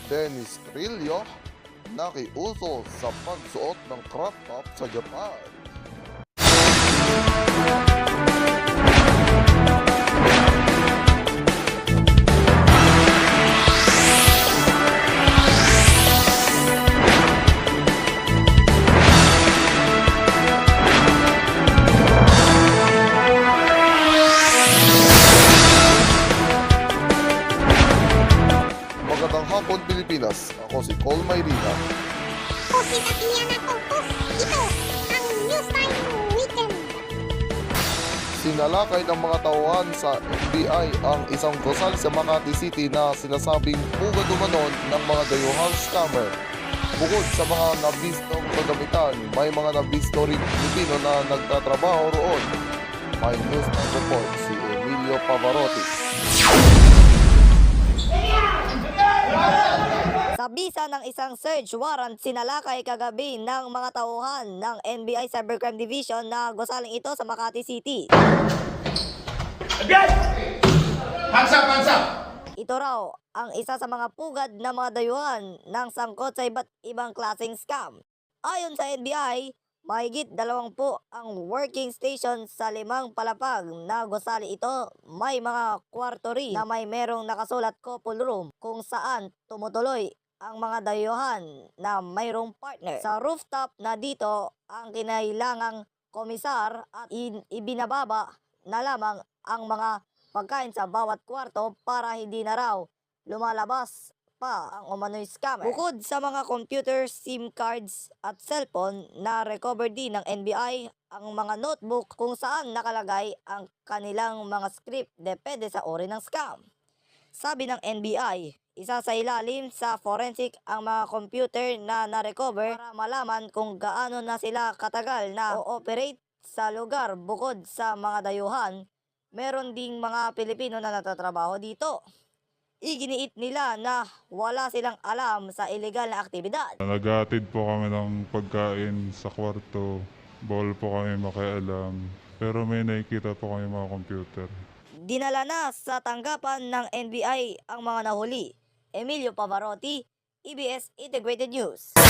Dennis Trillo nakiuso sa pagsuot ng crop top sa Japan. Magandang hapon Pilipinas, ako si Col Mayrina. Positatiyan ako, boss. Ito, ang Newstime Weekend. Sinalakay ng mga tauhan sa FBI ang isang gusal sa Makati City na sinasabing pugad umanon ng mga dayuhang scammer. Bukod sa mga nabistong kagamitan, may mga nabisto rin Pilipino na nagtatrabaho roon. May news na report si Emilio Pavarotti. Sa bisa ng isang search warrant, sinalakay kagabi ng mga tauhan ng NBI Cybercrime Division na gusaling ito sa Makati City. Again! Hands up, hands up! Ito raw ang isa sa mga pugad na mga dayuhan ng sangkot sa iba't ibang klaseng scam. Ayon sa NBI, mahigit 20 ang working station sa 5 palapag na gusali ito. May mga kwarto rin na may merong nakasulat couple room kung saan tumutuloy ang mga dayuhan na mayroong partner. Sa rooftop na dito ang kinailangang komisar at ibinababa na lamang ang mga pagkain sa bawat kwarto para hindi na raw lumalabas pa ang umano'y scammer. Bukod sa mga computer, SIM cards at cellphone na recover din ng NBI ang mga notebook kung saan nakalagay ang kanilang mga script depende sa uri ng scam. Sabi ng NBI, isa sa ilalim sa forensic ang mga computer na na-recover para malaman kung gaano na sila katagal na o-operate sa lugar. Bukod sa mga dayuhan, meron ding mga Pilipino na natatrabaho dito. Iginiit nila na wala silang alam sa illegal na aktibidad. Naghahatid po kami ng pagkain sa kwarto. Bawal po kami makialam. Pero may nakikita po kami mga computer. Dinala na sa tanggapan ng NBI ang mga nahuli. Emilio Pavarotti, EBS Integrated News.